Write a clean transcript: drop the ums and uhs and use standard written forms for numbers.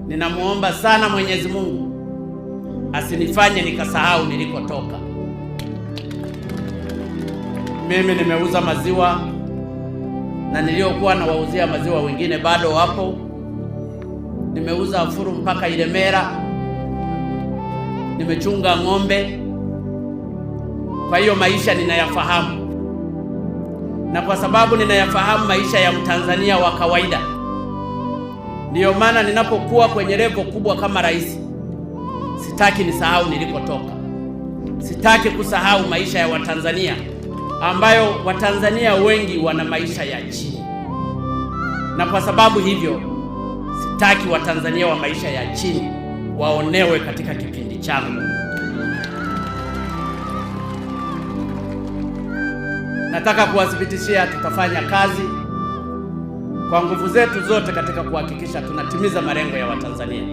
Ninamuomba sana Mwenyezi Mungu asinifanye nikasahau nilikotoka. Mimi nimeuza maziwa na niliokuwa nawauzia maziwa wengine bado wapo. Nimeuza afuru mpaka Ilemela. Nimechunga ng'ombe. Kwa hiyo maisha ninayafahamu. Na kwa sababu ninayafahamu maisha ya Mtanzania wa kawaida, ndiyo maana ninapokuwa kwenye level kubwa kama rais, sitaki nisahau nilikotoka. Sitaki kusahau maisha ya Watanzania ambayo Watanzania wengi wana maisha ya chini. Na kwa sababu hivyo, sitaki Watanzania wa maisha ya chini waonewe katika kipindi changu. Nataka kuwathibitishia tutafanya kazi kwa nguvu zetu zote katika kuhakikisha tunatimiza malengo ya Watanzania.